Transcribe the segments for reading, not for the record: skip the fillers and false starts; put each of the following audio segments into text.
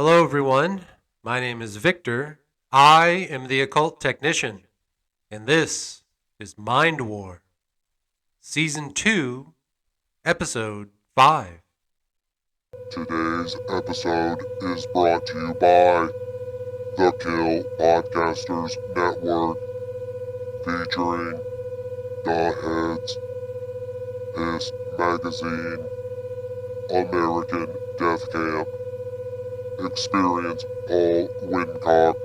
Hello, everyone. My name is Victor. I am the Occult Technician, and this is Mind War, Season 2, Episode 5. Today's episode is brought to you by the Kill Podcasters Network, featuring The Heads, Piss Magazine, American Death Camp, Experience Paul Wincock,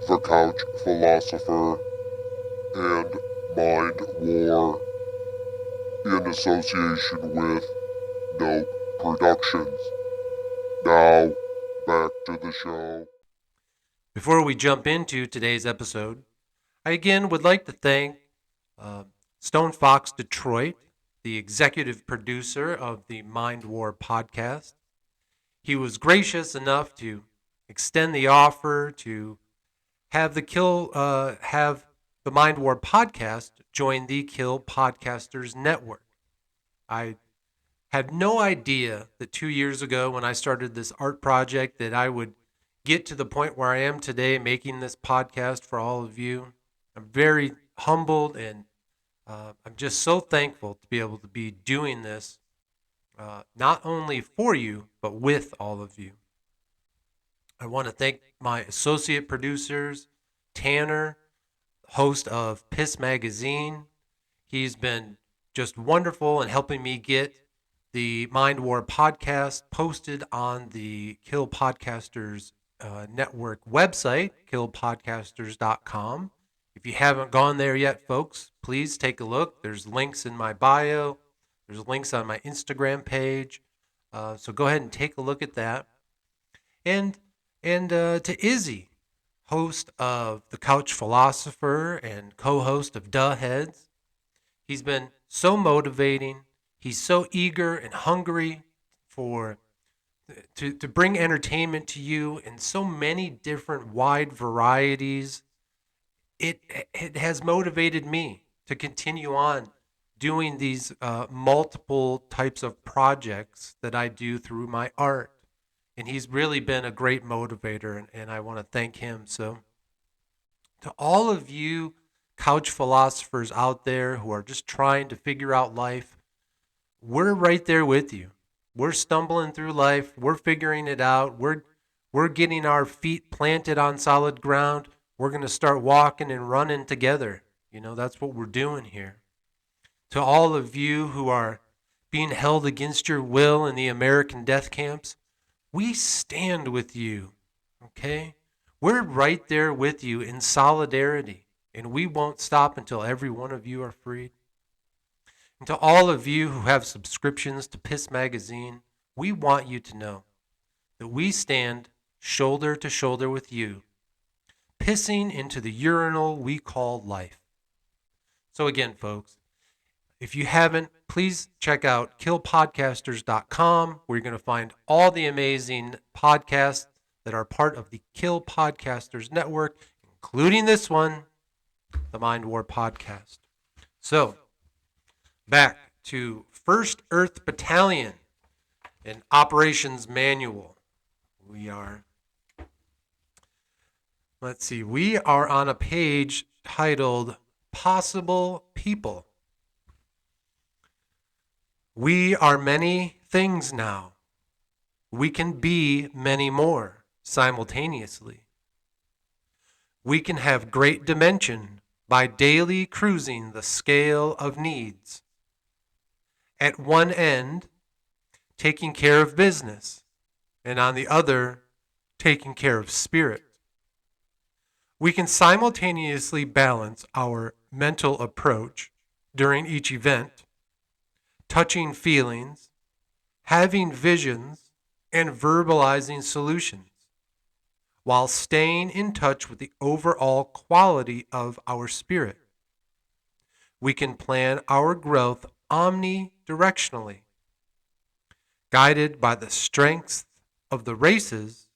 The Couch Philosopher, and Mind War, in association with Nope Productions. Now, back to the show. Before we jump into today's episode, I again would like to thank Stone Fox Detroit, the executive producer of the Mind War podcast. He was gracious enough to extend the offer to have the Mind War podcast join the Kill Podcasters Network. I had no idea that 2 years ago when I started this art project that I would get to the point where I am today making this podcast for all of you. I'm very humbled and I'm just so thankful to be able to be doing this not only for you, but with all of you. I want to thank my associate producers, Tanner, host of Piss Magazine. He's been just wonderful in helping me get the Mind War podcast posted on the Kill Podcasters Network website, killpodcasters.com. If you haven't gone there yet, folks, please take a look. There's links in my bio. There's links on my Instagram page. So go ahead and take a look at that. And to Izzy, host of The Couch Philosopher and co-host of Duh Heads. He's been so motivating. He's so eager and hungry to bring entertainment to you in so many different wide varieties. It has motivated me to continue on doing these multiple types of projects that I do through my art. And he's really been a great motivator, and I want to thank him. So, to all of you couch philosophers out there who are just trying to figure out life, we're right there with you. We're stumbling through life. We're figuring it out. We're getting our feet planted on solid ground. We're going to start walking and running together. That's what we're doing here. To all of you who are being held against your will in the American death camps, we stand with you, okay? We're right there with you in solidarity, and we won't stop until every one of you are freed. And to all of you who have subscriptions to Piss Magazine, we want you to know that we stand shoulder to shoulder with you, pissing into the urinal we call life. So again, folks, if you haven't, please check out killpodcasters.com, where you're going to find all the amazing podcasts that are part of the Kill Podcasters Network, including this one, the Mind War podcast. So, back to First Earth Battalion, an operations manual. We are on a page titled Possible People. We are many things now. We can be many more simultaneously. We can have great dimension by daily cruising the scale of needs. At one end, taking care of business, and on the other, taking care of spirit. We can simultaneously balance our mental approach during each event, touching feelings, having visions, and verbalizing solutions, while staying in touch with the overall quality of our spirit. We can plan our growth omnidirectionally, guided by the strengths of the races.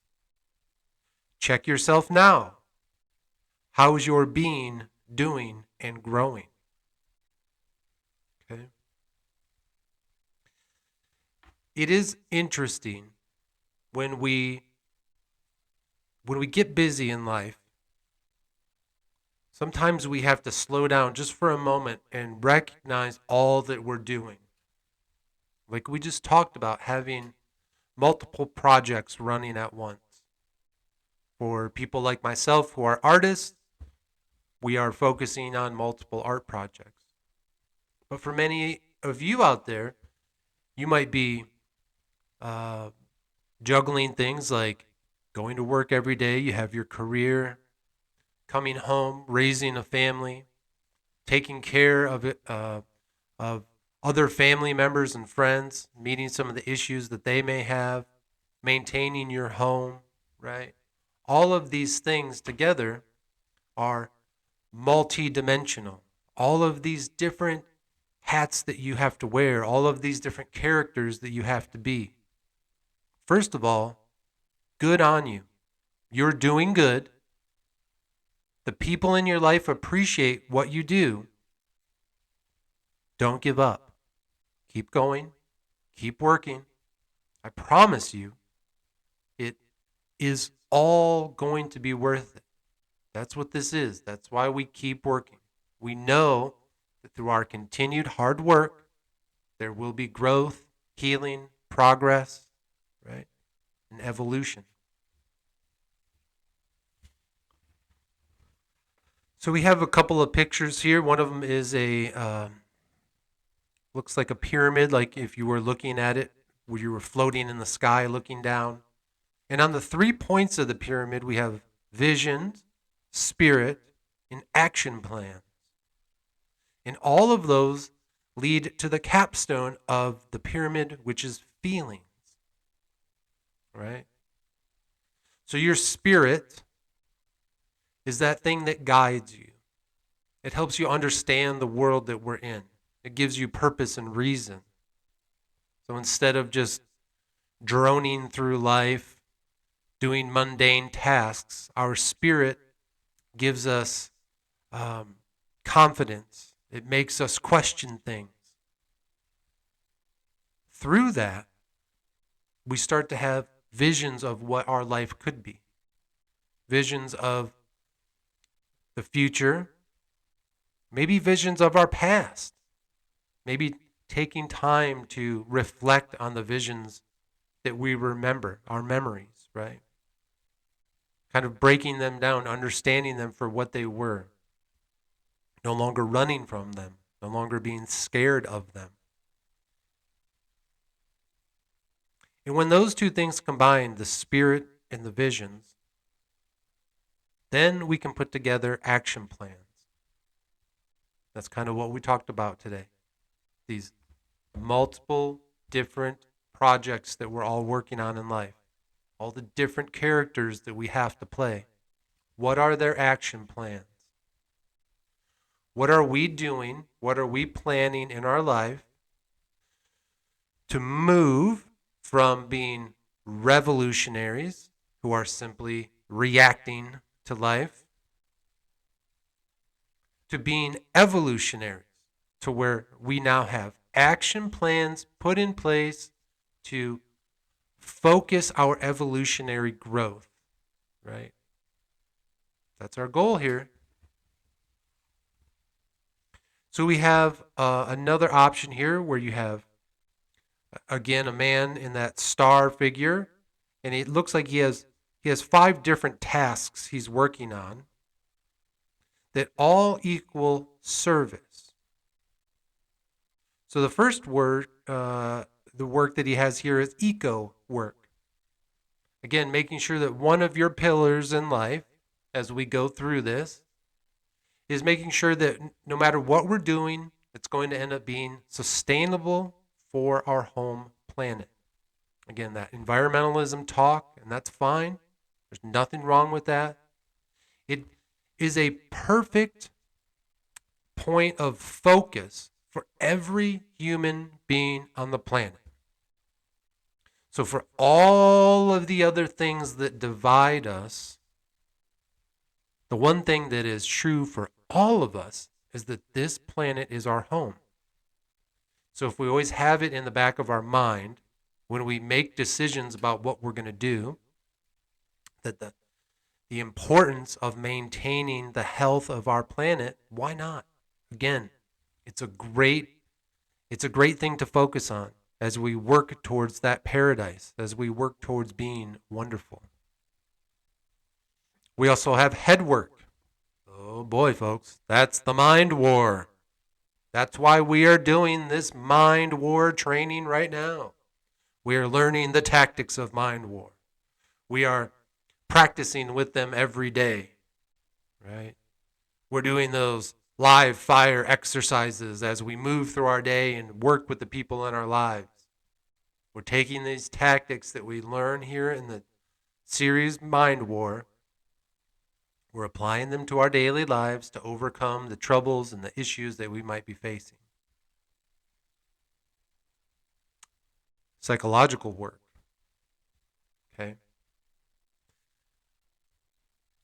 Check yourself now. How's your being doing and growing? Okay. It is interesting when we when we get busy in life, sometimes we have to slow down just for a moment and recognize all that we're doing. Like we just talked about, having multiple projects running at once. For people like myself who are artists, we are focusing on multiple art projects. But for many of you out there, you might be uh, juggling things like going to work every day, you have your career, coming home, raising a family, taking care of it, of other family members and friends, meeting some of the issues that they may have, maintaining your home, right? All of these things together are multi-dimensional. All of these different hats that you have to wear, all of these different characters that you have to be. First of all, good on you. You're doing good. The people in your life appreciate what you do. Don't give up. Keep going. Keep working. I promise you, it is all going to be worth it. That's what this is. That's why we keep working. We know that through our continued hard work, there will be growth, healing, progress, right? And evolution. So we have a couple of pictures here. One of them is looks like a pyramid, like if you were looking at it, where you were floating in the sky looking down. And on the 3 points of the pyramid, we have vision, spirit, and action plan. And all of those lead to the capstone of the pyramid, which is feelings. Right? So your spirit is that thing that guides you. It helps you understand the world that we're in. It gives you purpose and reason. So instead of just droning through life, doing mundane tasks, our spirit gives us confidence. It makes us question things. Through that, we start to have visions of what our life could be, visions of the future, maybe visions of our past, maybe taking time to reflect on the visions that we remember, our memories, right? Kind of breaking them down, understanding them for what they were, no longer running from them, no longer being scared of them. And when those two things combine, the spirit and the visions, then we can put together action plans. That's kind of what we talked about today. These multiple different projects that we're all working on in life, all the different characters that we have to play. What are their action plans? What are we doing? What are we planning in our life to move from being revolutionaries who are simply reacting to life to being evolutionaries, to where we now have action plans put in place to focus our evolutionary growth, right? That's our goal here. So we have another option here where you have, again, a man in that star figure, and it looks like he has 5 different tasks he's working on that all equal service. So the first word, the work that he has here is eco work. Again, making sure that one of your pillars in life, as we go through this, is making sure that no matter what we're doing, it's going to end up being sustainable for our home planet. Again, that environmentalism talk, and that's fine. There's nothing wrong with that. It is a perfect point of focus for every human being on the planet. So, for all of the other things that divide us, the one thing that is true for all of us is that this planet is our home. So, if we always have it in the back of our mind when we make decisions about what we're going to do, that the importance of maintaining the health of our planet, why not? Again, it's a great thing to focus on as we work towards that paradise, as we work towards being wonderful. We also have head work. Oh boy, folks, that's the mind war. That's why we are doing this mind war training right now. We are learning the tactics of mind war. We are practicing with them every day, right? We're doing those live fire exercises as we move through our day and work with the people in our lives. We're taking these tactics that we learn here in the series Mind War. We're applying them to our daily lives to overcome the troubles and the issues that we might be facing. Psychological work. Okay?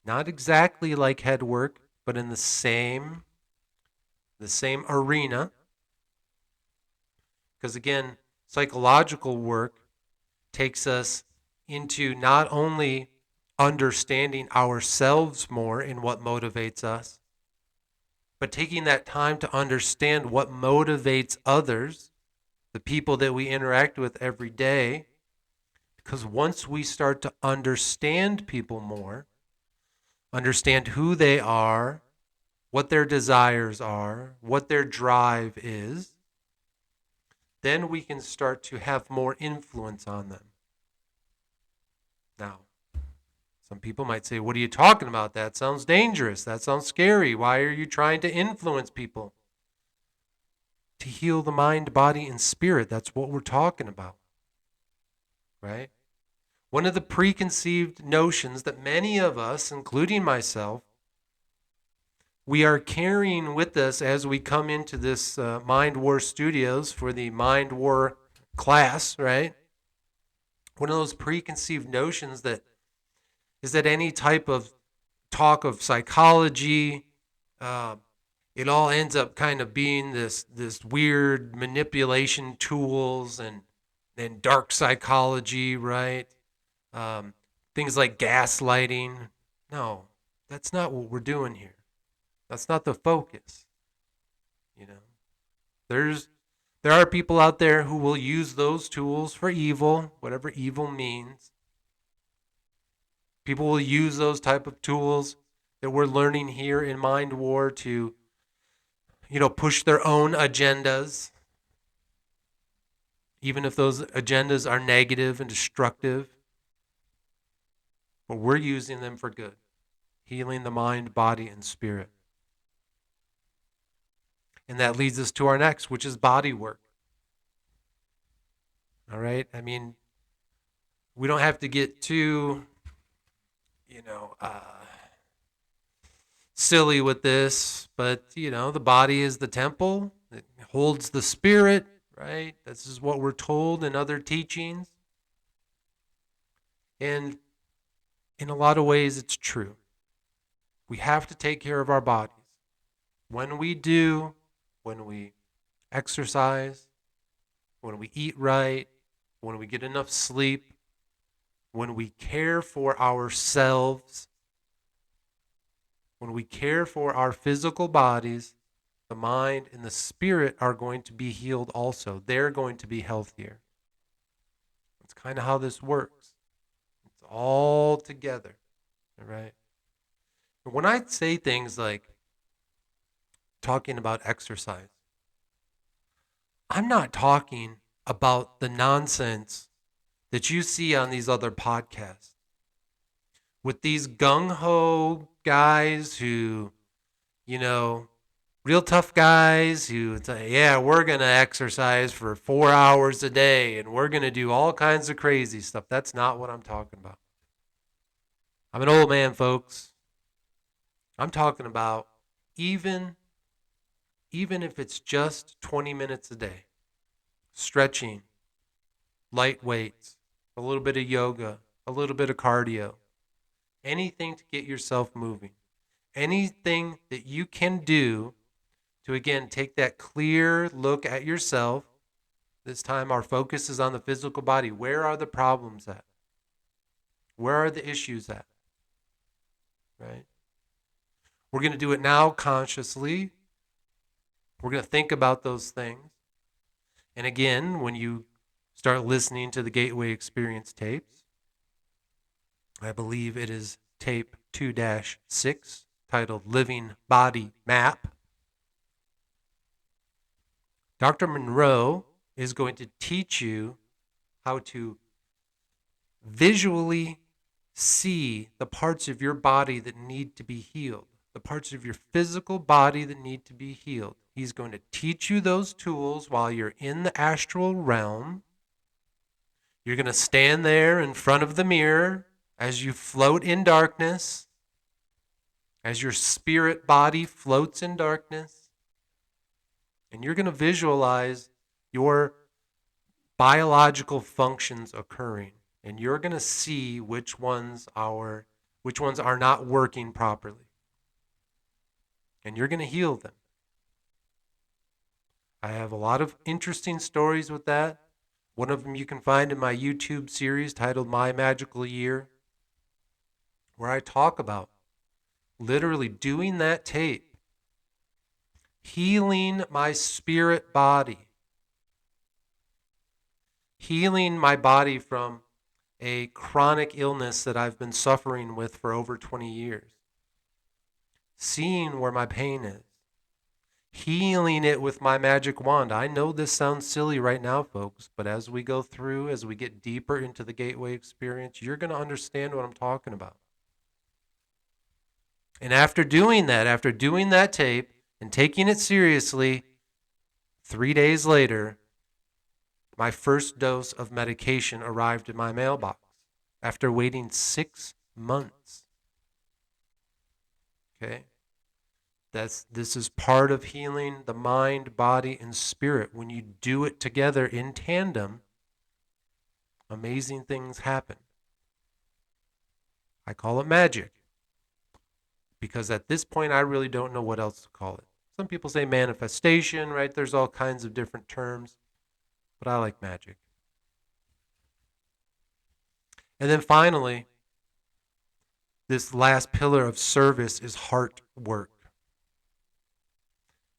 Not exactly like head work, but in the same arena. Because again, psychological work takes us into not only understanding ourselves more in what motivates us, but taking that time to understand what motivates others, the people that we interact with every day. Because once we start to understand people more, understand who they are, what their desires are, what their drive is, then we can start to have more influence on them. Now, some people might say, what are you talking about? That sounds dangerous. That sounds scary. Why are you trying to influence people? To heal the mind, body, and spirit. That's what we're talking about. Right? One of the preconceived notions that many of us, including myself, we are carrying with us as we come into this Mind War Studios for the Mind War class, right? One of those preconceived notions that is that any type of talk of psychology, it all ends up kind of being this weird manipulation tools and dark psychology, right? Things like gaslighting. No, that's not what we're doing here. That's not the focus. You know, there are people out there who will use those tools for evil, whatever evil means. People will use those type of tools that we're learning here in Mind War to, push their own agendas, even if those agendas are negative and destructive. But we're using them for good, healing the mind, body, and spirit. And that leads us to our next, which is body work. All right? I mean, we don't have to get too, silly with this, but, the body is the temple. It holds the spirit, right? This is what we're told in other teachings. And in a lot of ways, it's true. We have to take care of our bodies. When we do, when we exercise, when we eat right, when we get enough sleep, when we care for ourselves, when we care for our physical bodies, the mind and the spirit are going to be healed also. They're going to be healthier. That's kind of how this works. It's all together, all right? And when I say things like talking about exercise, I'm not talking about the nonsense that you see on these other podcasts with these gung-ho guys who, real tough guys who say, yeah, we're going to exercise for 4 hours a day and we're going to do all kinds of crazy stuff. That's not what I'm talking about. I'm an old man, folks. I'm talking about even if it's just 20 minutes a day, stretching, light weights, a little bit of yoga, a little bit of cardio, anything to get yourself moving, anything that you can do to, again, take that clear look at yourself. This time our focus is on the physical body. Where are the problems at? Where are the issues at? right? We're going to do it now consciously. We're going to think about those things. And again, when you start listening to the Gateway Experience tapes, I believe it is tape 2-6, titled Living Body Map. Dr. Monroe is going to teach you how to visually see the parts of your body that need to be healed, the parts of your physical body that need to be healed. He's going to teach you those tools while you're in the astral realm. You're going to stand there in front of the mirror as you float in darkness, as your spirit body floats in darkness, and you're going to visualize your biological functions occurring, and you're going to see which ones are not working properly, and you're going to heal them. I have a lot of interesting stories with that. One of them you can find in my YouTube series titled My Magical Year, where I talk about literally doing that tape, healing my spirit body, healing my body from a chronic illness that I've been suffering with for over 20 years, seeing where my pain is, healing it with my magic wand. I know this sounds silly right now, folks, but as we go through, as we get deeper into the Gateway Experience, you're going to understand what I'm talking about. And after doing that tape and taking it seriously, 3 days later, my first dose of medication arrived in my mailbox after waiting 6 months. Okay? This is part of healing the mind, body, and spirit. When you do it together in tandem, amazing things happen. I call it magic because at this point, I really don't know what else to call it. Some people say manifestation, right? There's all kinds of different terms, but I like magic. And then finally, this last pillar of service is heart work.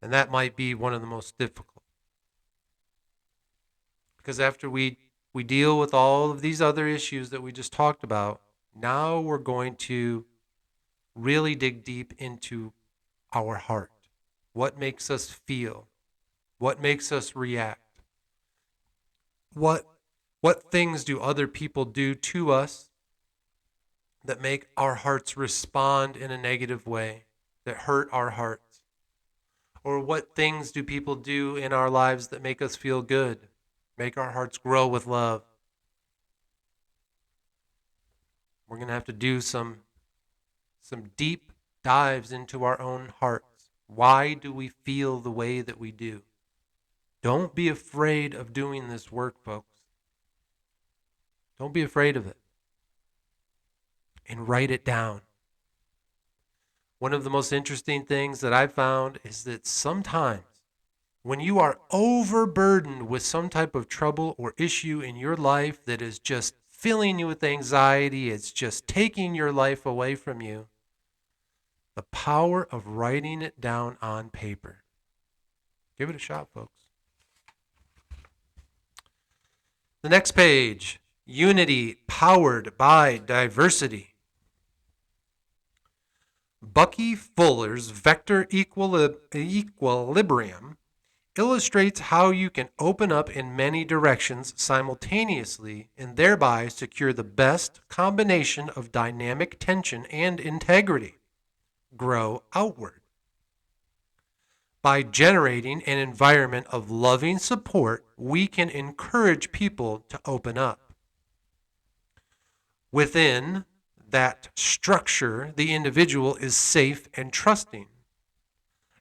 And that might be one of the most difficult. Because after we deal with all of these other issues that we just talked about, now we're going to really dig deep into our heart. What makes us feel? What makes us react? What things do other people do to us that make our hearts respond in a negative way, that hurt our hearts? Or what things do people do in our lives that make us feel good, make our hearts grow with love? We're going to have to do some deep dives into our own hearts. Why do we feel the way that we do? Don't be afraid of doing this work, folks. Don't be afraid of it. And write it down. One of the most interesting things that I've found is that sometimes when you are overburdened with some type of trouble or issue in your life that is just filling you with anxiety, it's just taking your life away from you, the power of writing it down on paper. Give it a shot, folks. The next page, unity powered by diversity. Bucky Fuller's vector equilibrium illustrates how you can open up in many directions simultaneously and thereby secure the best combination of dynamic tension and integrity. Grow outward. By generating an environment of loving support, we can encourage people to open up. Within that structure, the individual is safe and trusting.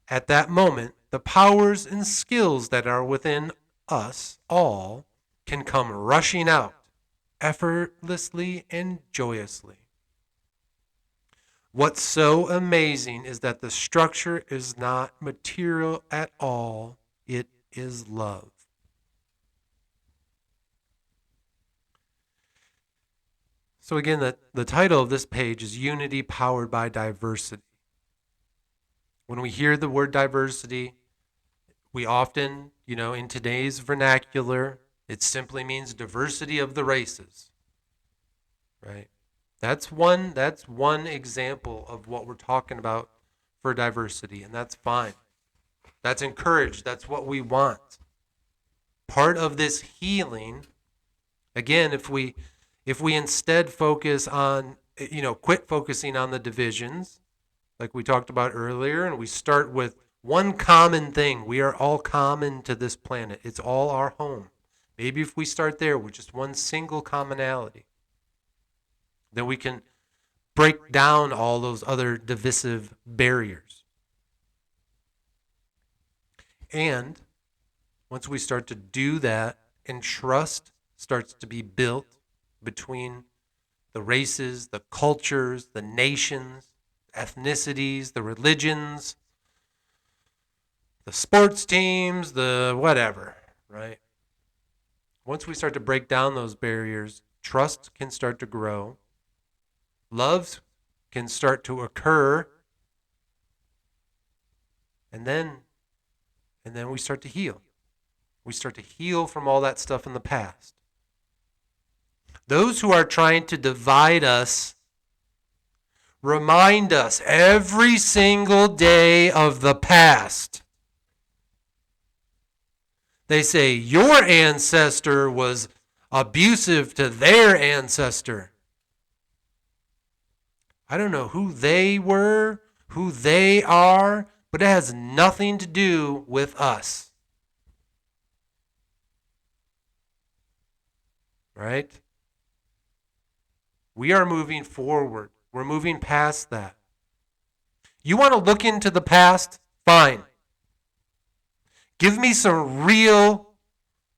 At that moment, the powers and skills that are within us all can come rushing out effortlessly and joyously. What's so amazing is that the structure is not material at all. It is love. So again, the title of this page is Unity Powered by Diversity. When we hear the word diversity, we often, in today's vernacular, it simply means diversity of the races, right? That's one example of what we're talking about for diversity, and that's fine. That's encouraged. That's what we want. Part of this healing, again, if we instead focus on, quit focusing on the divisions, like we talked about earlier, and we start with one common thing. We are all common to this planet. It's all our home. Maybe if we start there with just one single commonality, then we can break down all those other divisive barriers. And once we start to do that, and trust starts to be built between the races, the cultures, the nations, ethnicities, the religions, the sports teams, the whatever, right? Once we start to break down those barriers, trust can start to grow. Love can start to occur. And then we start to heal. We start to heal from all that stuff in the past. Those who are trying to divide us remind us every single day of the past. They say your ancestor was abusive to their ancestor. I don't know who they were, who they are, but it has nothing to do with us. Right? We are moving forward. We're moving past that. You want to look into the past? Fine. Give me some real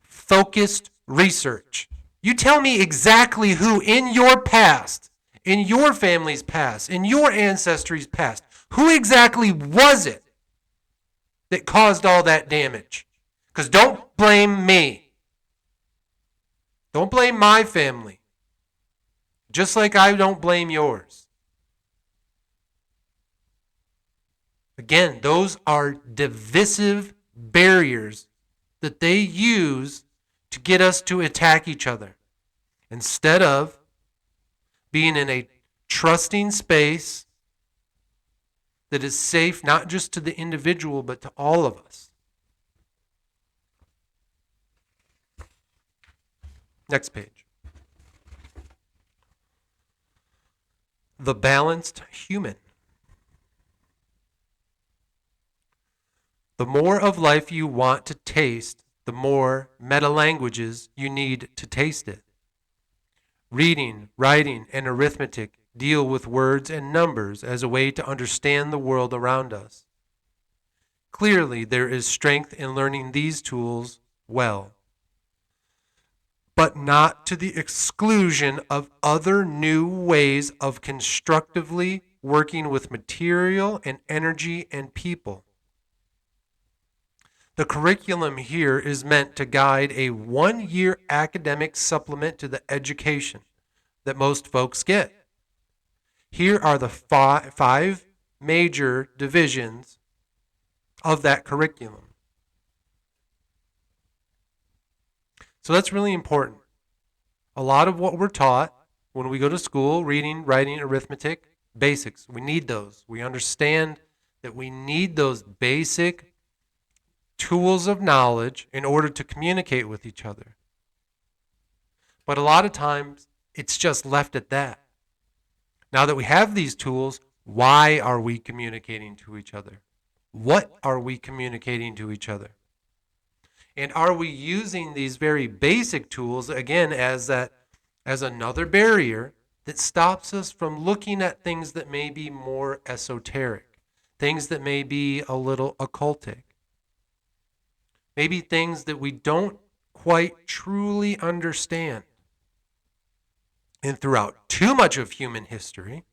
focused research. You tell me exactly who in your past, in your family's past, in your ancestry's past, who exactly was it that caused all that damage? Because don't blame me. Don't blame my family. Just like I don't blame yours. Again, those are divisive barriers that they use to get us to attack each other. Instead of being in a trusting space that is safe not just to the individual but to all of us. Next page. The balanced human. The more of life you want to taste, the more meta-languages you need to taste it. Reading, writing, and arithmetic deal with words and numbers as a way to understand the world around us. Clearly, there is strength in learning these tools well, but not to the exclusion of other new ways of constructively working with material and energy and people. The curriculum here is meant to guide a one-year academic supplement to the education that most folks get. Here are the five major divisions of that curriculum. So that's really important. A lot of what we're taught when we go to school, reading, writing, arithmetic, basics, we need those. We understand that we need those basic tools of knowledge in order to communicate with each other. But a lot of times, it's just left at that. Now that we have these tools, why are we communicating to each other? What are we communicating to each other? And are we using these very basic tools, again, as another barrier that stops us from looking at things that may be more esoteric, things that may be a little occultic? Maybe things that we don't quite truly understand. And throughout too much of human history,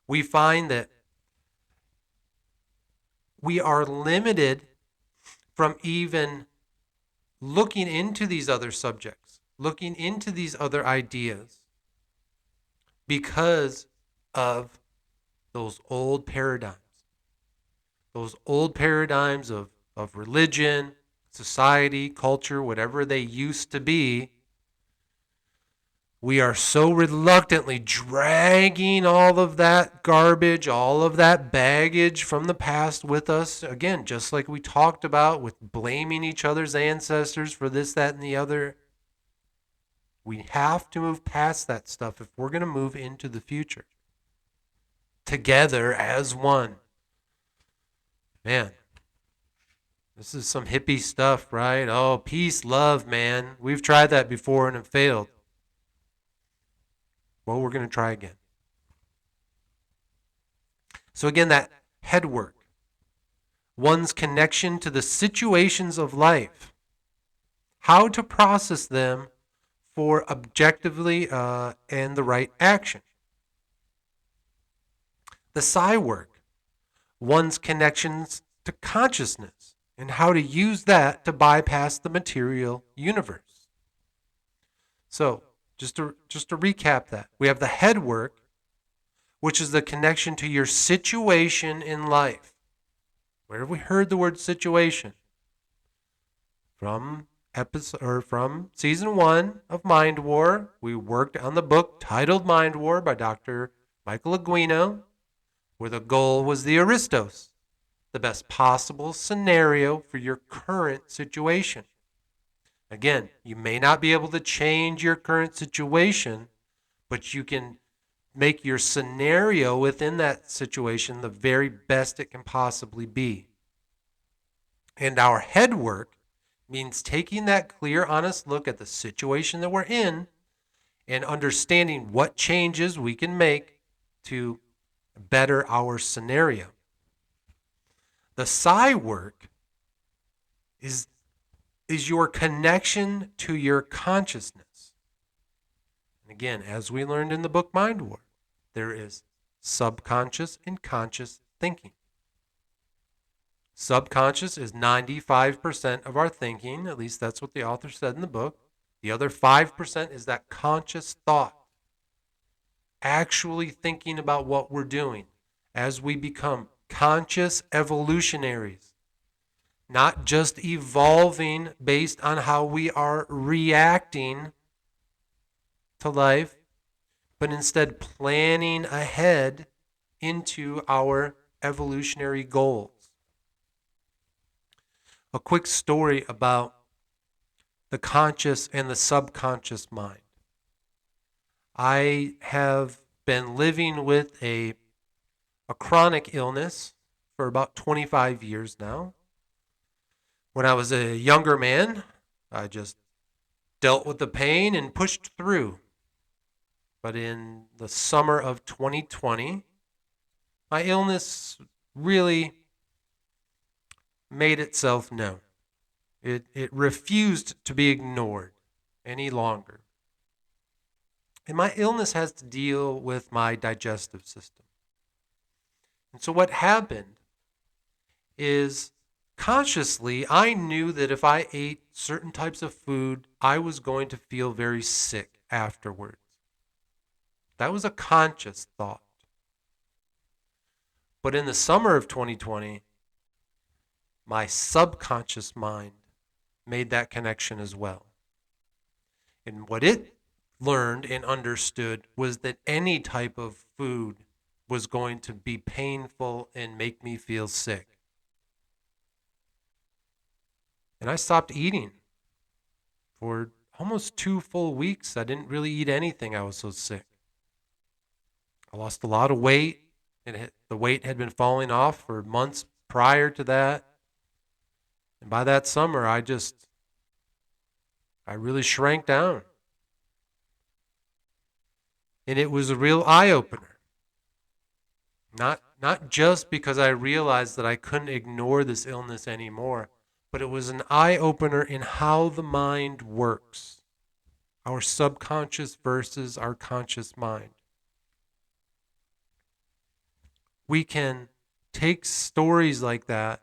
we find that we are limited from even looking into these other subjects, looking into these other ideas, because of those old paradigms. Those old paradigms of religion, society, culture, whatever they used to be. We are so reluctantly dragging all of that garbage, all of that baggage from the past with us. Again, just like we talked about with blaming each other's ancestors for this, that, and the other. We have to move past that stuff if we're going to move into the future. Together as one. Man, this is some hippie stuff, right? Oh, peace, love, man. We've tried that before and it failed. Well, we're going to try again. So, again, that head work, one's connection to the situations of life, how to process them for objectively and the right action. The psi work, one's connections to consciousness and how to use that to bypass the material universe. So, just to recap that, we have the head work, which is the connection to your situation in life. Where have we heard the word situation? From season 1 of Mind War. We worked on the book titled Mind War by Dr. Michael Aguino, where the goal was the Aristos, the best possible scenario for your current situation. Again, you may not be able to change your current situation, but you can make your scenario within that situation the very best it can possibly be. And our head work means taking that clear, honest look at the situation that we're in and understanding what changes we can make to better our scenario. The psi work is your connection to your consciousness. And again, as we learned in the book Mind War, there is subconscious and conscious thinking. Subconscious is 95% of our thinking, at least that's what the author said in the book. The other 5% is that conscious thought, actually thinking about what we're doing as we become conscious evolutionaries, not just evolving based on how we are reacting to life, but instead planning ahead into our evolutionary goals. A quick story about the conscious and the subconscious mind. I have been living with a chronic illness for about 25 years now. When I was a younger man, I just dealt with the pain and pushed through. But in the summer of 2020, my illness really made itself known. It refused to be ignored any longer. And my illness has to deal with my digestive system. And so what happened is consciously, I knew that if I ate certain types of food, I was going to feel very sick afterwards. That was a conscious thought. But in the summer of 2020, my subconscious mind made that connection as well. And what it learned and understood was that any type of food was going to be painful and make me feel sick. And I stopped eating for almost 2 full weeks. I didn't really eat anything. I was so sick. I lost a lot of weight. The weight had been falling off for months prior to that. And by that summer, I really shrank down. And it was a real eye-opener. Not just because I realized that I couldn't ignore this illness anymore, but it was an eye-opener in how the mind works. Our subconscious versus our conscious mind. We can take stories like that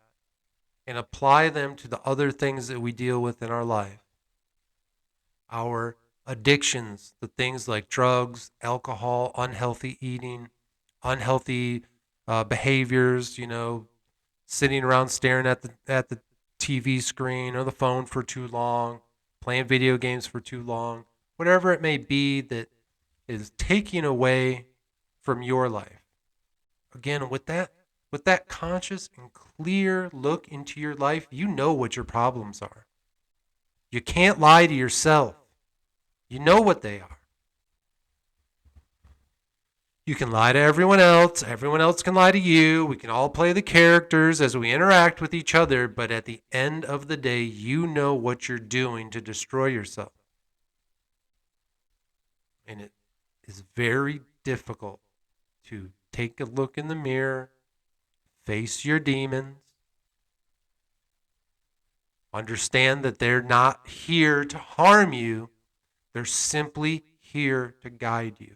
and apply them to the other things that we deal with in our life. Our addictions, the things like drugs, alcohol, unhealthy eating, unhealthy behaviors, sitting around staring at the TV screen or the phone for too long, playing video games for too long, whatever it may be that is taking away from your life. Again, with that conscious and clear look into your life, you know what your problems are. You can't lie to yourself. You know what they are. You can lie to everyone else. Everyone else can lie to you. We can all play the characters as we interact with each other. But at the end of the day, you know what you're doing to destroy yourself. And it is very difficult to take a look in the mirror, face your demons, understand that they're not here to harm you. They're simply here to guide you.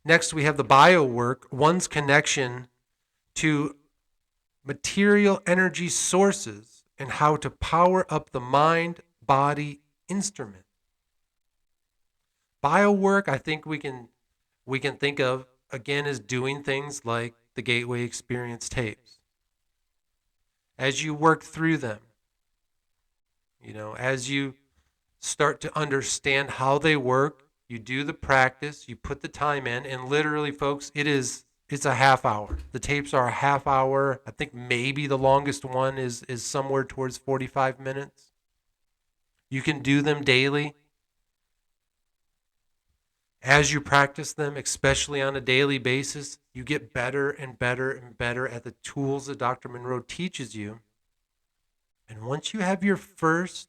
Next, we have the bio work, one's connection to material energy sources and how to power up the mind body instrument. Bio work, I think we can think of again as doing things like the Gateway Experience tapes. As you work through them, as you start to understand how they work, you do the practice, you put the time in, and literally, folks, it's a half hour. The tapes are a half hour. I think maybe the longest one is somewhere towards 45 minutes. You can do them daily. As you practice them, especially on a daily basis, you get better and better and better at the tools that Dr. Monroe teaches you. And once you have your first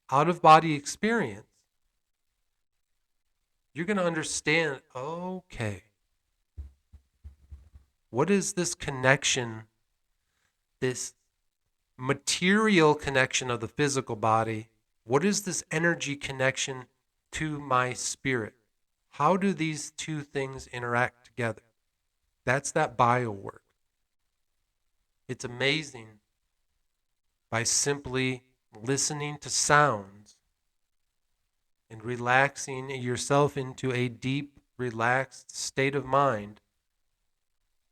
out of body experience, you're going to understand, okay, what is this connection, this material connection of the physical body? What is this energy connection to my spirit? How do these two things interact together? That's that bio work. It's amazing by simply listening to sounds and relaxing yourself into a deep, relaxed state of mind,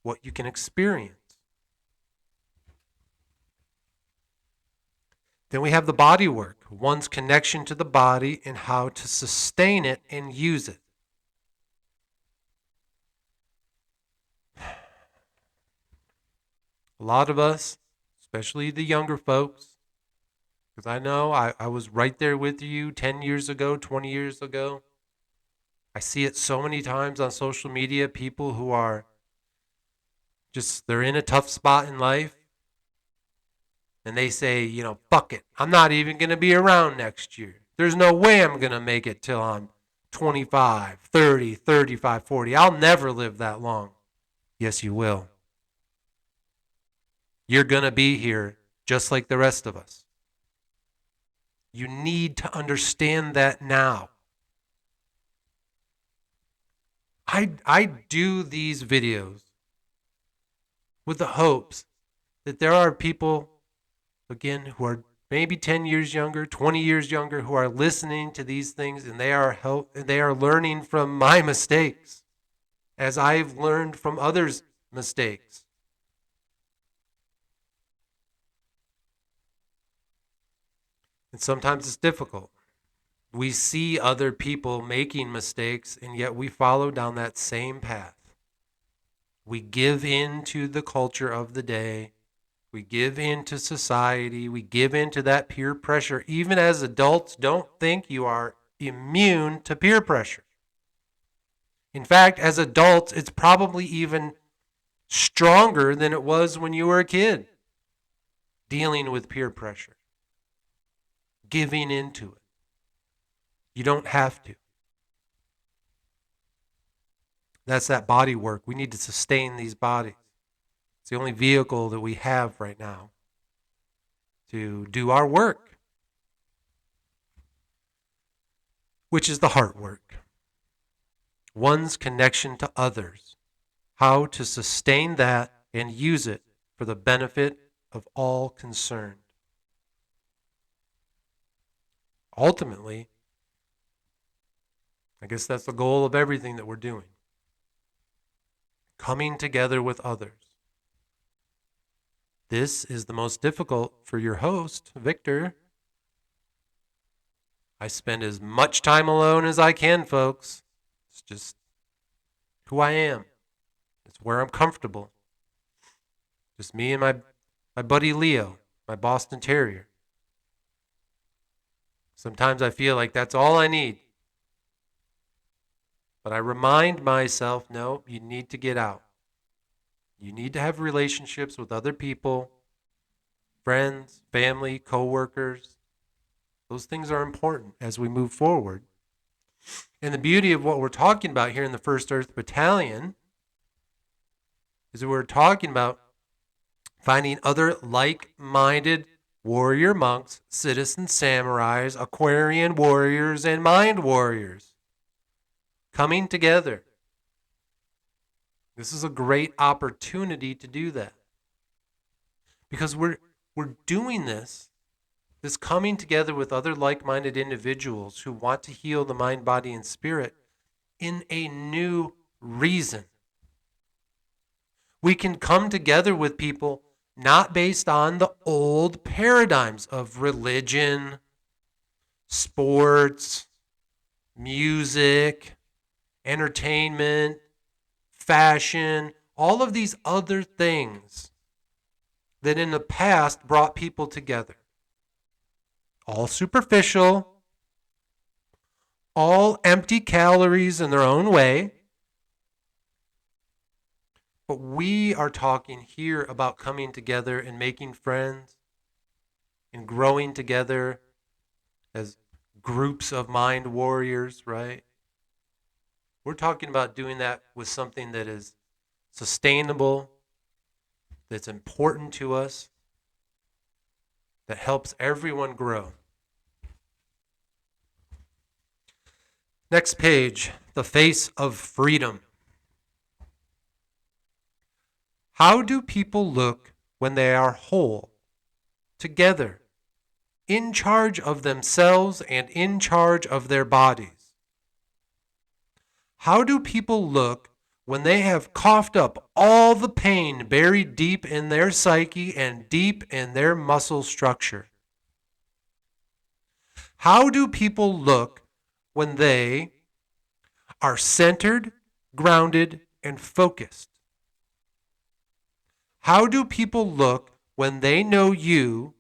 what you can experience. Then we have the body work, one's connection to the body and how to sustain it and use it. A lot of us, especially the younger folks, because I know I was right there with you 10 years ago, 20 years ago. I see it so many times on social media, people who are they're in a tough spot in life. And they say, fuck it. I'm not even going to be around next year. There's no way I'm going to make it till I'm 25, 30, 35, 40. I'll never live that long. Yes, you will. You're going to be here just like the rest of us. You need to understand that now. I do these videos with the hopes that there are people, again, who are maybe 10 years younger, 20 years younger, who are listening to these things, and they are learning from my mistakes as I've learned from others' mistakes. And sometimes it's difficult. We see other people making mistakes, and yet we follow down that same path. We give in to the culture of the day. We give in to society. We give in to that peer pressure. Even as adults, don't think you are immune to peer pressure. In fact, as adults, it's probably even stronger than it was when you were a kid, dealing with peer pressure, giving into it. You don't have to. That's that body work. We need to sustain these bodies. It's the only vehicle that we have right now. to do our work, which is the heart work. One's connection to others, how to sustain that and use it for the benefit of all concerned. Ultimately, I guess that's the goal of everything that we're doing. Coming together with others. This is the most difficult for your host, Victor. I spend as much time alone as I can, folks. It's just who I am. It's where I'm comfortable. Just me and my buddy Leo, my Boston Terrier. Sometimes I feel like that's all I need. But I remind myself, no, you need to get out. You need to have relationships with other people, friends, family, coworkers. Those things are important as we move forward. And the beauty of what we're talking about here in the First Earth Battalion is that we're talking about finding other like-minded warrior monks, citizen samurais, Aquarian warriors, and mind warriors coming together. This is a great opportunity to do that. Because we're doing this coming together with other like-minded individuals who want to heal the mind, body, and spirit in a new reason. We can come together with people not based on the old paradigms of religion, sports, music, entertainment, fashion, all of these other things that in the past brought people together. All superficial, all empty calories in their own way. But we are talking here about coming together and making friends and growing together as groups of mind warriors, right? We're talking about doing that with something that is sustainable, that's important to us, that helps everyone grow. Next page, the face of freedom. How do people look when they are whole, together, in charge of themselves and in charge of their bodies? How do people look when they have coughed up all the pain buried deep in their psyche and deep in their muscle structure? How do people look when they are centered, grounded, and focused? How do people look when they know you?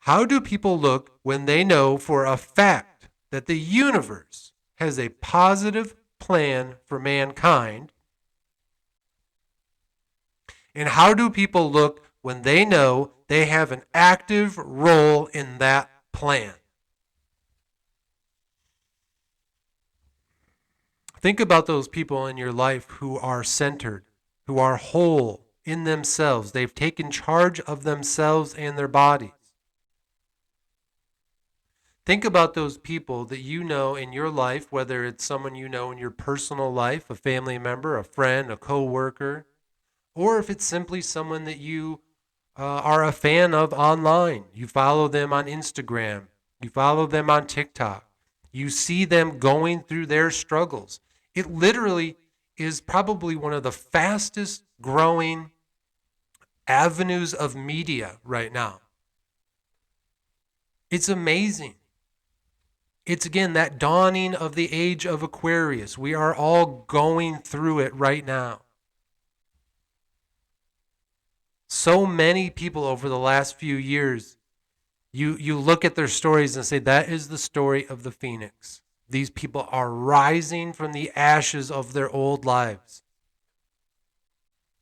How do people look when they know for a fact that the universe has a positive plan for mankind? And how do people look when they know they have an active role in that plan? Think about those people in your life who are centered, who are whole in themselves. They've taken charge of themselves and their bodies. Think about those people that you know in your life, whether it's someone you know in your personal life, a family member, a friend, a coworker, or if it's simply someone that you are a fan of online. You follow them on Instagram. You follow them on TikTok. You see them going through their struggles. It literally is probably one of the fastest growing avenues of media right now. It's amazing. It's again that dawning of the age of Aquarius. We are all going through it right now. So many people over the last few years, you look at their stories and say, that is the story of the Phoenix. These people are rising from the ashes of their old lives.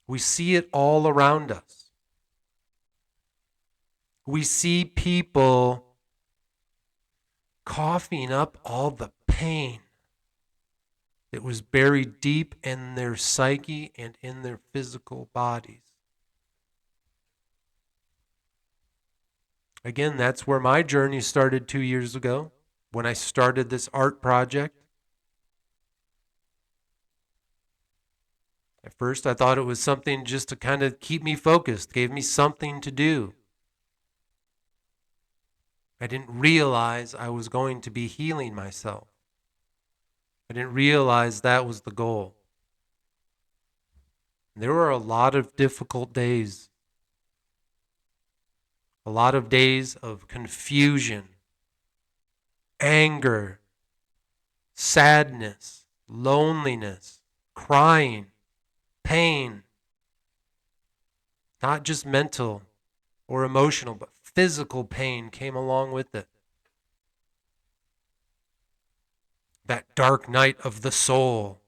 We see it all around us. We see people coughing up all the pain that was buried deep in their psyche and in their physical bodies. Again, that's where my journey started 2 years ago when I started this art project. At first, I thought it was something just to kind of keep me focused, gave me something to do. I didn't realize I was going to be healing myself. I didn't realize that was the goal. There were a lot of difficult days, a lot of days of confusion, anger, sadness, loneliness, crying, pain, not just mental or emotional, but physical pain came along with it. That dark night of the soul,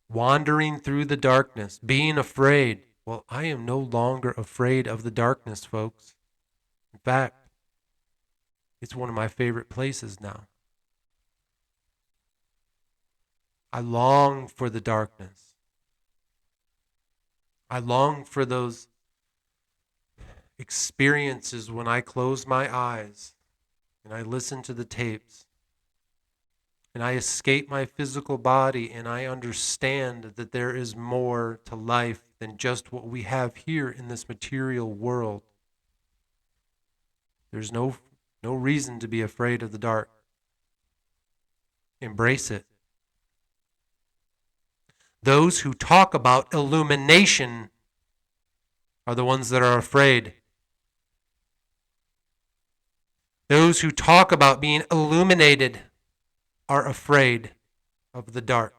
wandering through the darkness, being afraid. Well, I am no longer afraid of the darkness, folks. In fact, it's one of my favorite places now. I long for the darkness. I long for those experiences when I close my eyes and I listen to the tapes and I escape my physical body and I understand that there is more to life than just what we have here in this material world. There's no reason to be afraid of the dark. Embrace it. Those who talk about illumination are the ones that are afraid. Those who talk about being illuminated are afraid of the dark.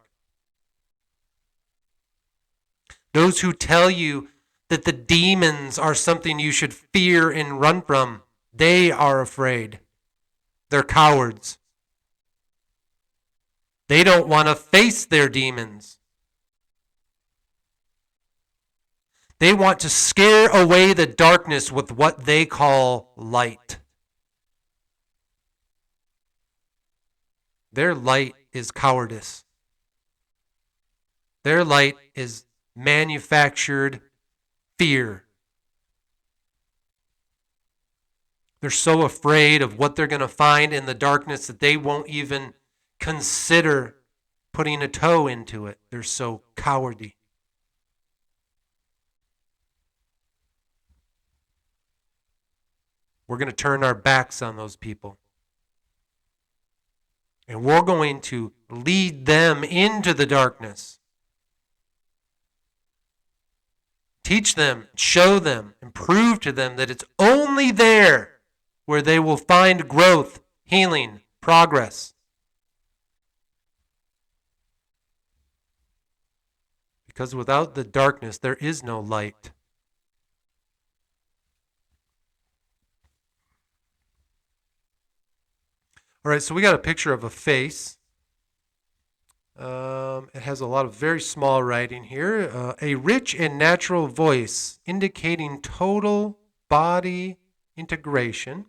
Those who tell you that the demons are something you should fear and run from, they are afraid. They're cowards. They don't want to face their demons. They want to scare away the darkness with what they call light. Their light is cowardice. Their light is manufactured fear. They're so afraid of what they're going to find in the darkness that they won't even consider putting a toe into it. They're so cowardly. We're going to turn our backs on those people. And we're going to lead them into the darkness. Teach them, show them, and prove to them that it's only there where they will find growth, healing, progress. Because without the darkness, there is no light. All right, so we got a picture of a face. It has a lot of very small writing here. A rich and natural voice indicating total body integration.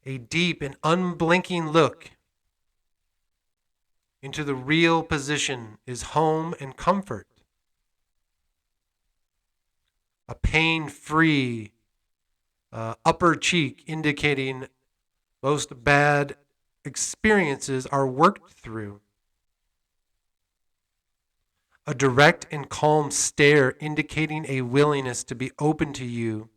A deep and unblinking look into the real position is home and comfort. A pain-free upper cheek indicating most bad experiences are worked through. A direct and calm stare indicating a willingness to be open to you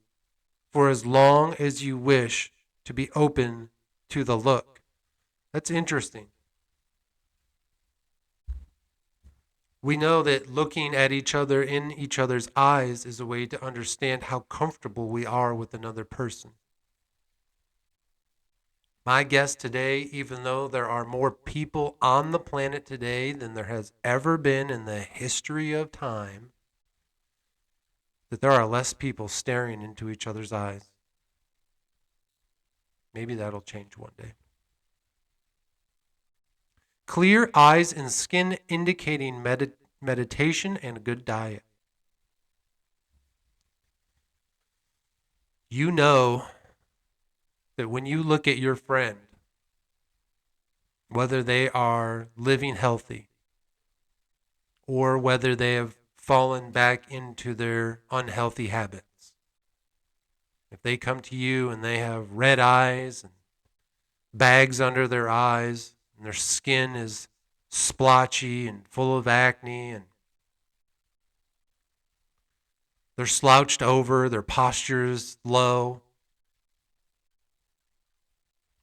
for as long as you wish to be open to the look. That's interesting. We know that looking at each other in each other's eyes is a way to understand how comfortable we are with another person. My guess today, even though there are more people on the planet today than there has ever been in the history of time, that there are less people staring into each other's eyes. Maybe that'll change one day. Clear eyes and skin indicating meditation and a good diet. You know that when you look at your friend, whether they are living healthy or whether they have fallen back into their unhealthy habits. If they come to you and they have red eyes and bags under their eyes and their skin is splotchy and full of acne and they're slouched over, their posture is low,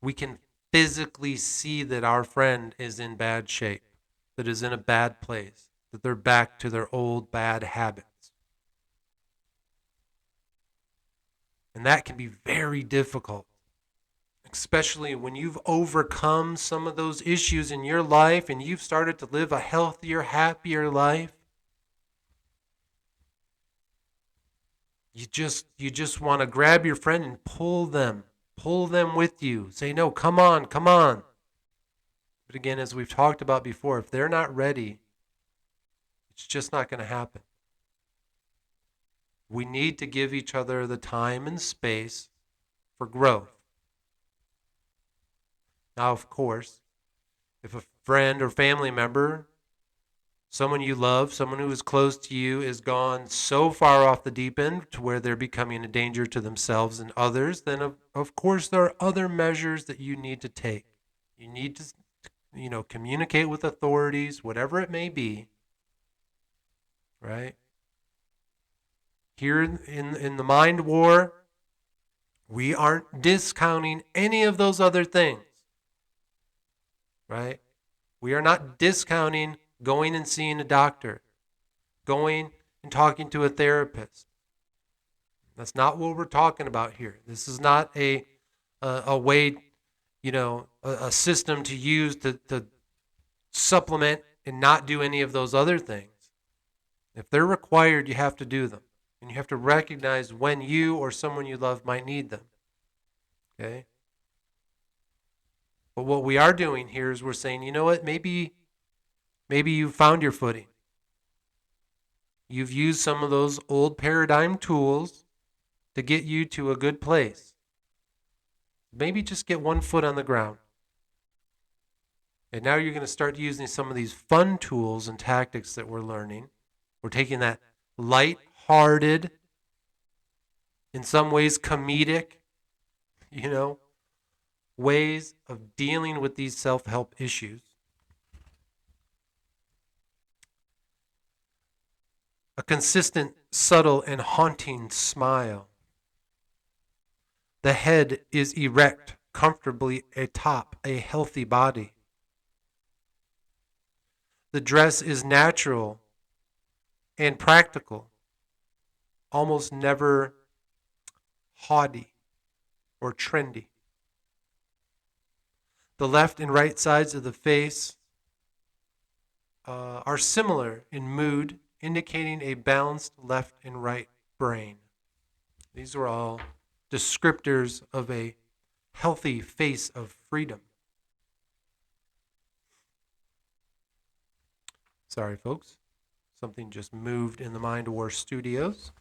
we can physically see that our friend is in bad shape, that is in a bad place, that they're back to their old bad habits. And that can be very difficult, especially when you've overcome some of those issues in your life and you've started to live a healthier, happier life. You just want to grab your friend and pull them with you. Say, no, come on, come on. But again, as we've talked about before, if they're not ready, it's just not going to happen. We need to give each other the time and space for growth. Now, of course, if a friend or family member, someone you love, someone who is close to you, is gone so far off the deep end to where they're becoming a danger to themselves and others, then of course there are other measures that you need to take. You need to, communicate with authorities, whatever it may be, right? Here in the mind war, we aren't discounting any of those other things, right? We are not discounting going and seeing a doctor, going and talking to a therapist. That's not what we're talking about here. This is not a way, a system to use to supplement and not do any of those other things. If they're required, you have to do them. And you have to recognize when you or someone you love might need them. Okay? But what we are doing here is we're saying, you know what, maybe you've found your footing. You've used some of those old paradigm tools to get you to a good place. Maybe just get one foot on the ground. And now you're going to start using some of these fun tools and tactics that we're learning. We're taking that light-hearted, in some ways comedic, ways of dealing with these self-help issues. A consistent, subtle, and haunting smile. The head is erect, comfortably atop a healthy body. The dress is natural and practical, almost never haughty or trendy. The left and right sides of the face are similar in mood, indicating a balanced left and right brain. These are all descriptors of a healthy face of freedom. Sorry, folks. Something just moved in the Mind War studios.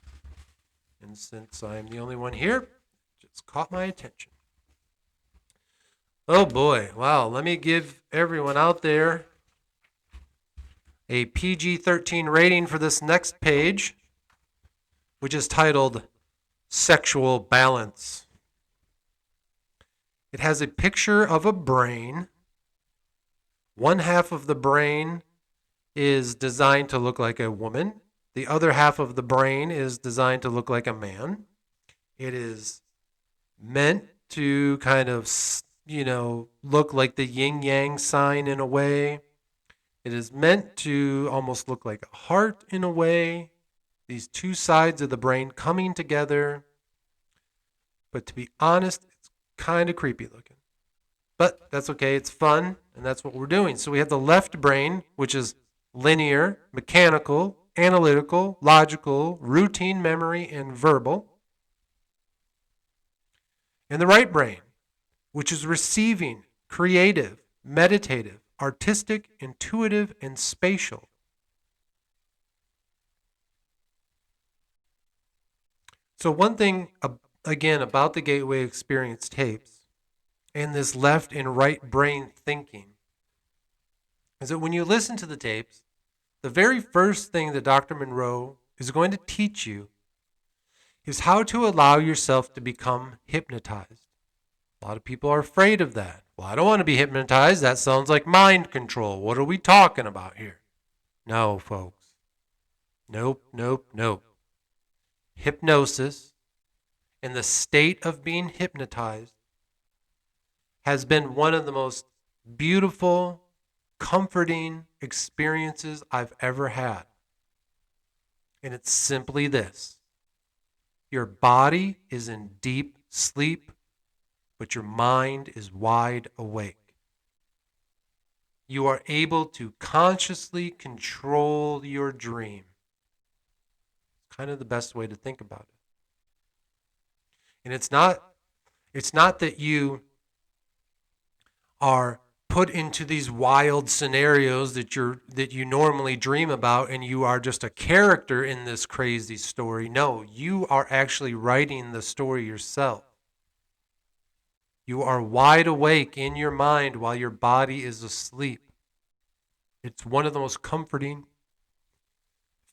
And since I'm the only one here, it just caught my attention. Oh boy, wow. Let me give everyone out there a PG-13 rating for this next page, which is titled Sexual Balance. It has a picture of a brain. One half of the brain is designed to look like a woman. The other half of the brain is designed to look like a man. It is meant to kind of, look like the yin-yang sign in a way. It is meant to almost look like a heart in a way. These two sides of the brain coming together. But to be honest, it's kind of creepy looking. But that's okay. It's fun, and that's what we're doing. So we have the left brain, which is linear, mechanical, analytical, logical, routine memory, and verbal. And the right brain, which is receiving, creative, meditative, artistic, intuitive, and spatial. So one thing, again, about the Gateway Experience tapes and this left and right brain thinking is that when you listen to the tapes, the very first thing that Dr. Monroe is going to teach you is how to allow yourself to become hypnotized. A lot of people are afraid of that. Well, I don't want to be hypnotized. That sounds like mind control. What are we talking about here? No, folks. Nope, nope, nope. Hypnosis and the state of being hypnotized has been one of the most beautiful, comforting experiences I've ever had. And it's simply this: your body is in deep sleep, but your mind is wide awake. You are able to consciously control your dream. It's kind of the best way to think about it. And it's not that you are put into these wild scenarios that you normally dream about and you are just a character in this crazy story. No, you are actually writing the story yourself. You are wide awake in your mind while your body is asleep. It's one of the most comforting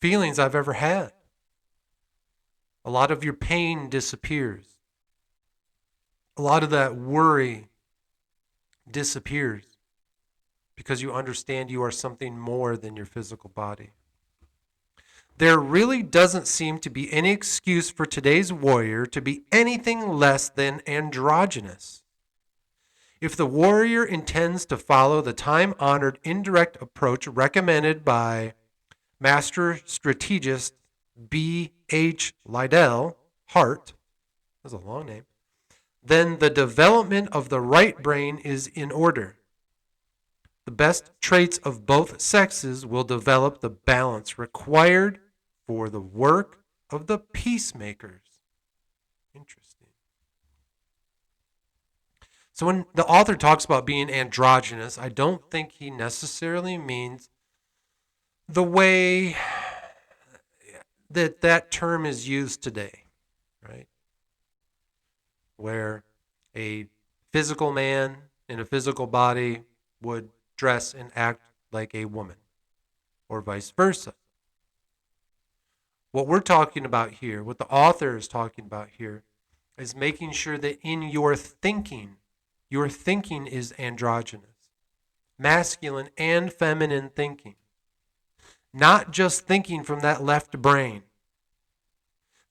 feelings I've ever had. A lot of your pain disappears. A lot of that worry disappears because you understand you are something more than your physical body. There really doesn't seem to be any excuse for today's warrior to be anything less than androgynous. If the warrior intends to follow the time-honored indirect approach recommended by Master Strategist B.H. Liddell Hart, that's a long name, then the development of the right brain is in order. The best traits of both sexes will develop the balance required for the work of the peacemakers. Interesting. So when the author talks about being androgynous, I don't think he necessarily means the way that term is used today, right? Where a physical man in a physical body would dress and act like a woman, or vice versa. What we're talking about here, what the author is talking about here, is making sure that in your thinking is androgynous, masculine and feminine thinking. Not just thinking from that left brain,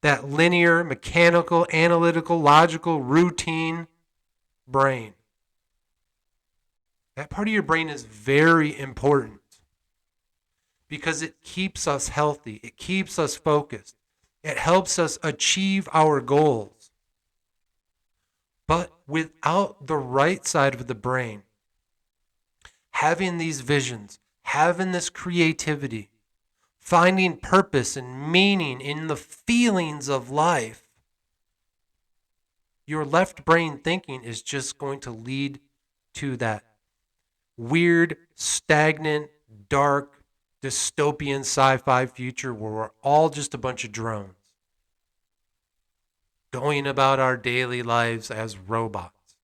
that linear, mechanical, analytical, logical, routine brain. That part of your brain is very important because it keeps us healthy. It keeps us focused. It helps us achieve our goals. But without the right side of the brain, having these visions, having this creativity, finding purpose and meaning in the feelings of life, your left brain thinking is just going to lead to that weird, stagnant, dark, dystopian sci-fi future where we're all just a bunch of drones going about our daily lives as robots.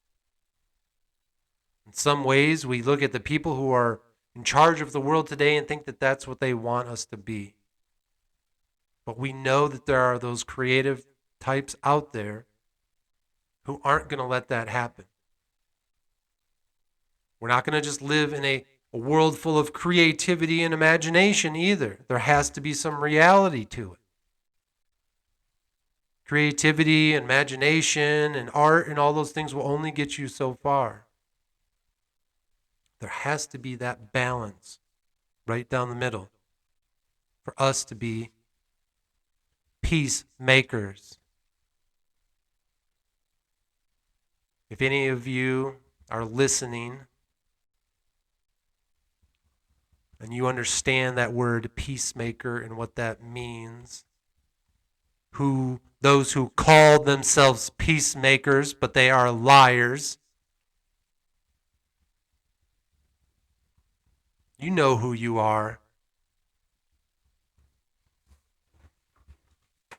In some ways, we look at the people who are in charge of the world today and think that that's what they want us to be. But we know that there are those creative types out there who aren't going to let that happen. We're not going to just live in a world full of creativity and imagination either. There has to be some reality to it. Creativity, imagination, and art and all those things will only get you so far. There has to be that balance right down the middle for us to be peacemakers. If any of you are listening and you understand that word peacemaker and what that means, those who call themselves peacemakers, but they are liars, you know who you are.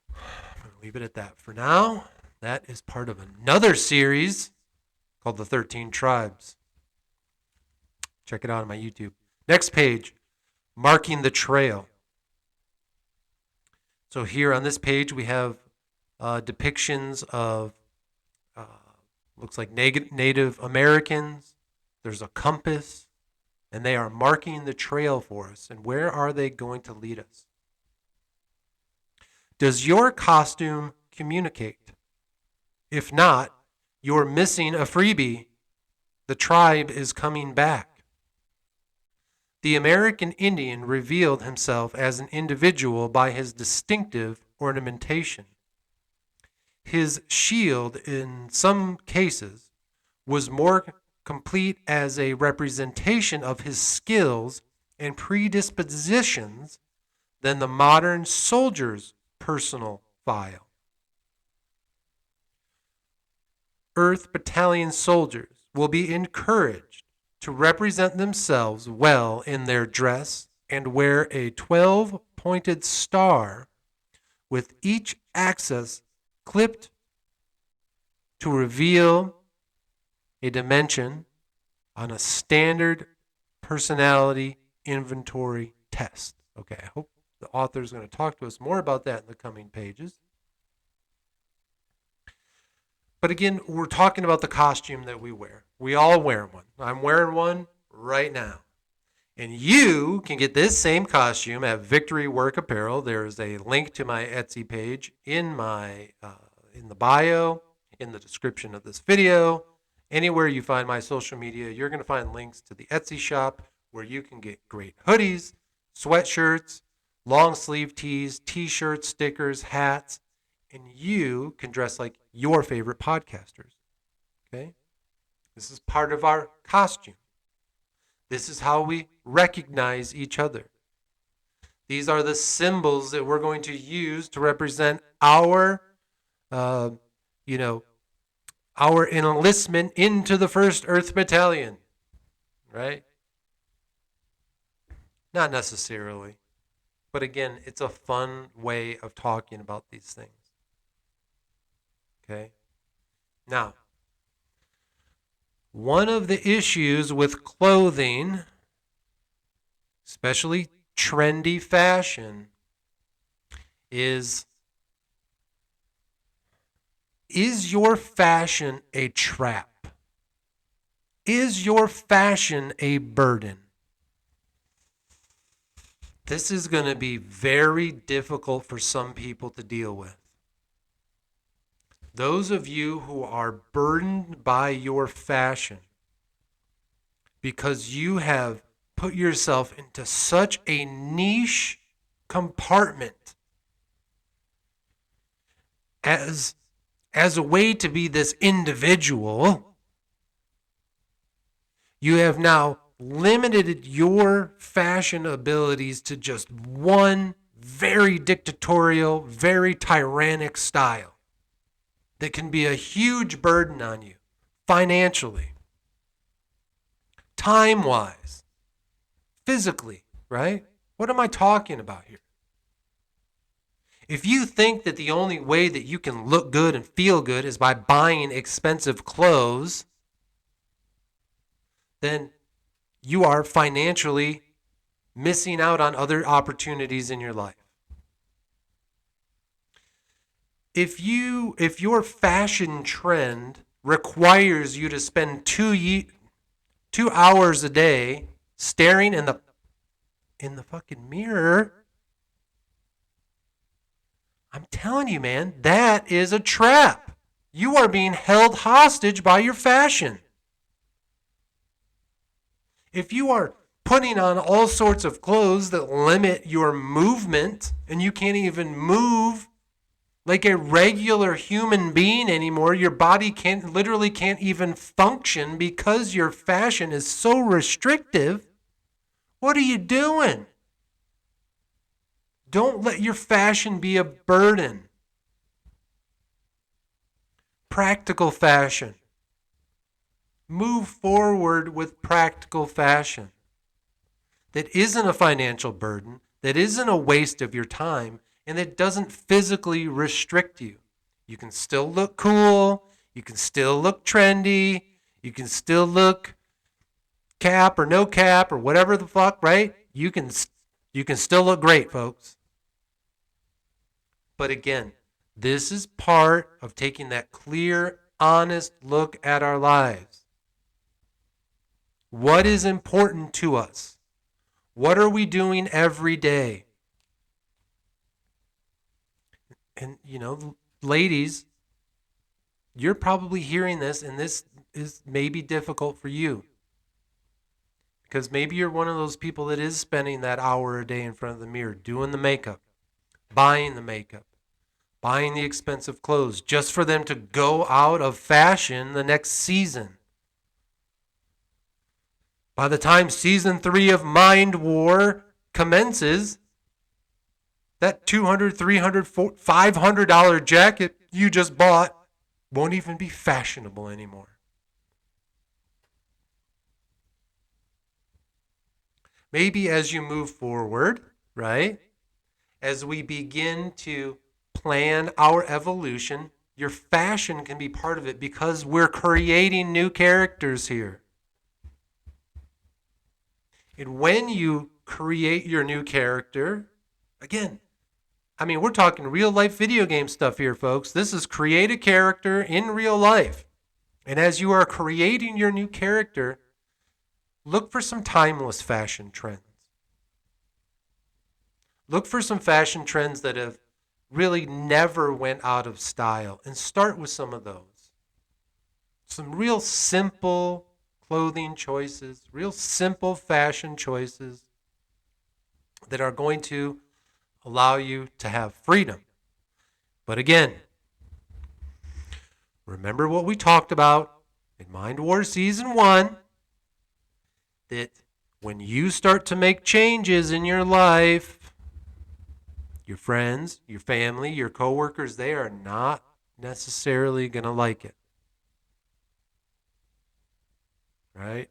I'm going to leave it at that for now. That is part of another series called The 13 Tribes. Check it out on my YouTube. Next page, marking the trail. So here on this page, we have depictions of, uh, looks like Native Americans. There's a compass, and they are marking the trail for us. And where are they going to lead us? Does your costume communicate? If not, you're missing a freebie. The tribe is coming back. The American Indian revealed himself as an individual by his distinctive ornamentation. His shield, in some cases, was more complete as a representation of his skills and predispositions than the modern soldier's personal file. Earth Battalion soldiers will be encouraged to represent themselves well in their dress and wear a 12-pointed star with each axis clipped to reveal a dimension on a standard personality inventory test. Okay, I hope the author is going to talk to us more about that in the coming pages. But again, we're talking about the costume that we wear. We all wear one. I'm wearing one right now. And you can get this same costume at Victory Work Apparel. There is a link to my Etsy page in the bio, in the description of this video. Anywhere you find my social media, you're going to find links to the Etsy shop where you can get great hoodies, sweatshirts, long sleeve tees, t-shirts, stickers, hats, and you can dress like your favorite podcasters. Okay? This is part of our costume. This is how we recognize each other. These are the symbols that we're going to use to represent our enlistment into the First Earth Battalion, right? Not necessarily. But again, it's a fun way of talking about these things. Okay? Now, one of the issues with clothing, especially trendy fashion, is your fashion a trap? Is your fashion a burden? This is going to be very difficult for some people to deal with. Those of you who are burdened by your fashion because you have put yourself into such a niche compartment as a way to be this individual, you have now limited your fashion abilities to just one very dictatorial, very tyrannic style that can be a huge burden on you financially, time-wise, physically, right? What am I talking about here? If you think that the only way that you can look good and feel good is by buying expensive clothes, then you are financially missing out on other opportunities in your life. If your fashion trend requires you to spend 2 hours a day staring in the fucking mirror, I'm telling you, man, that is a trap. You are being held hostage by your fashion. If you are putting on all sorts of clothes that limit your movement and you can't even move like a regular human being anymore, your body literally can't even function because your fashion is so restrictive, what are you doing? Don't let your fashion be a burden. Practical fashion. Move forward with practical fashion that isn't a financial burden, that isn't a waste of your time, and that doesn't physically restrict you. You can still look cool, you can still look trendy, you can still look cap or no cap or whatever the fuck, right? You can still look great, folks. But again, this is part of taking that clear, honest look at our lives. What is important to us? What are we doing every day? And, ladies, you're probably hearing this, and this is maybe difficult for you. Because maybe you're one of those people that is spending that hour a day in front of the mirror doing the makeup, buying the makeup, buying the expensive clothes just for them to go out of fashion the next season. By the time season 3 of Mind War commences, that $200, $300, $500 jacket you just bought won't even be fashionable anymore. Maybe as you move forward, right, as we begin to plan our evolution, your fashion can be part of it because we're creating new characters here. And when you create your new character, again, we're talking real life video game stuff here, folks. This is create a character in real life. And as you are creating your new character, look for some timeless fashion trends. Look for some fashion trends that have really never went out of style and start with some of those. Some real simple clothing choices, real simple fashion choices that are going to allow you to have freedom. But again, remember what we talked about in Mind War Season 1, that when you start to make changes in your life, your friends, your family, your coworkers, they are not necessarily going to like it. Right?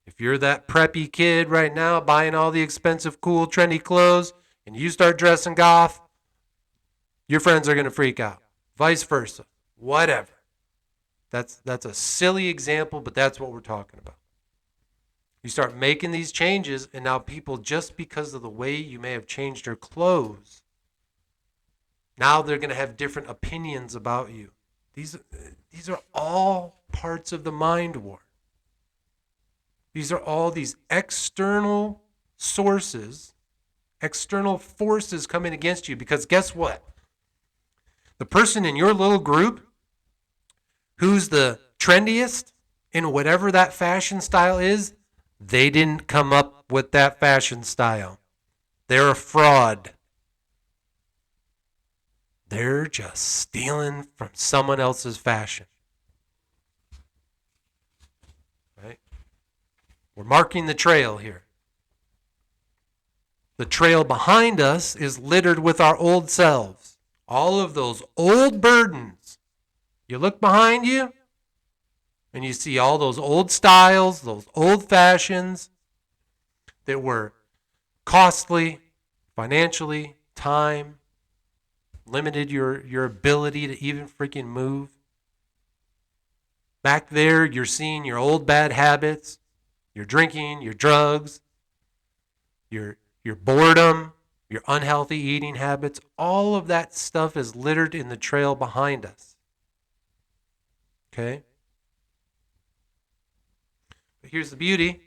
If you're that preppy kid right now buying all the expensive, cool, trendy clothes and you start dressing goth, your friends are going to freak out. Vice versa. Whatever. That's a silly example, but that's what we're talking about. You start making these changes, and now people, just because of the way you may have changed your clothes, now they're going to have different opinions about you. These are all parts of the mind war. These are all these external sources, external forces coming against you, because guess what? The person in your little group who's the trendiest in whatever that fashion style is, they didn't come up with that fashion style. They're a fraud. They're just stealing from someone else's fashion. Right? We're marking the trail here. The trail behind us is littered with our old selves. All of those old burdens. You look behind you, and you see all those old styles, those old fashions that were costly, financially, time, limited your ability to even freaking move. Back there, you're seeing your old bad habits, your drinking, your drugs, your boredom, your unhealthy eating habits. All of that stuff is littered in the trail behind us. Okay? But here's the beauty.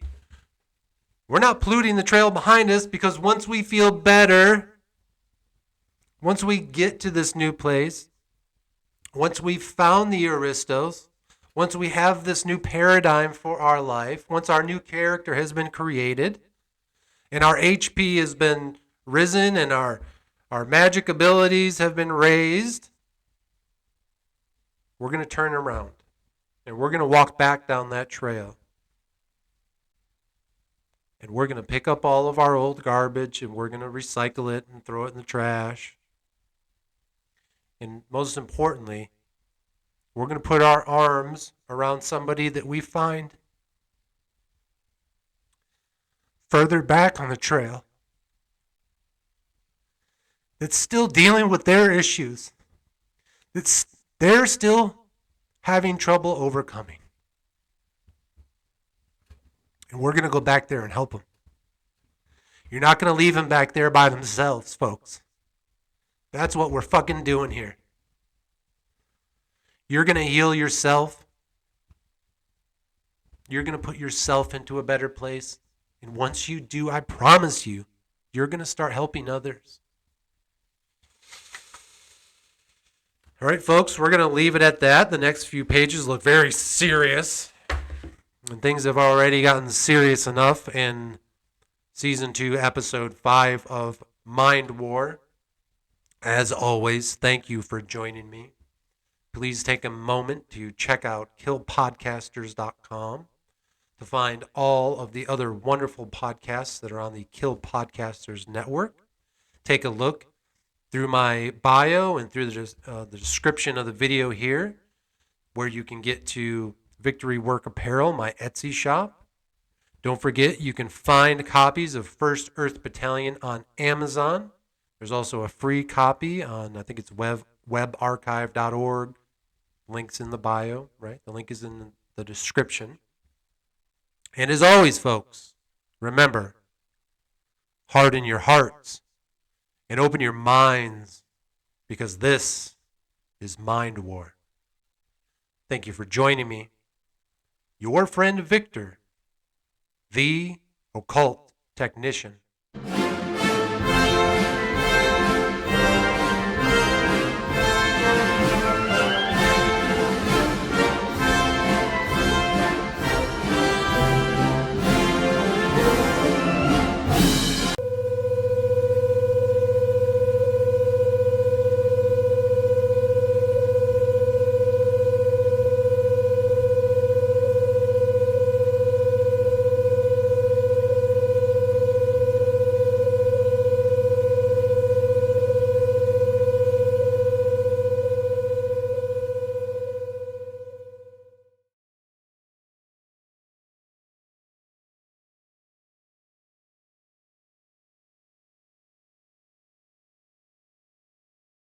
We're not polluting the trail behind us, because once we feel better, once we get to this new place, once we've found the aristos, once we have this new paradigm for our life, once our new character has been created, and our HP has been risen, and our magic abilities have been raised, we're going to turn around, and we're going to walk back down that trail. And we're going to pick up all of our old garbage, and we're going to recycle it and throw it in the trash. And most importantly, we're going to put our arms around somebody that we find further back on the trail that's still dealing with their issues, they're still having trouble overcoming. And we're going to go back there and help them. You're not going to leave them back there by themselves, folks. That's what we're fucking doing here. You're going to heal yourself. You're going to put yourself into a better place. And once you do, I promise you, you're going to start helping others. All right, folks, we're going to leave it at that. The next few pages look very serious. And things have already gotten serious enough in Season 2, Episode 5 of Mind War. As always, thank you for joining me. Please take a moment to check out killpodcasters.com to find all of the other wonderful podcasts that are on the Kill Podcasters Network. Take a look through my bio and through the description of the video here, where you can get to Victory Work Apparel, my Etsy shop. Don't forget, you can find copies of First Earth Battalion on Amazon. There's also a free copy on, I think it's webarchive.org. Links in the bio, right? The link is in the description. And as always, folks, remember, harden your hearts and open your minds, because this is Mind War. Thank you for joining me. Your friend Victor, the Occult Technician.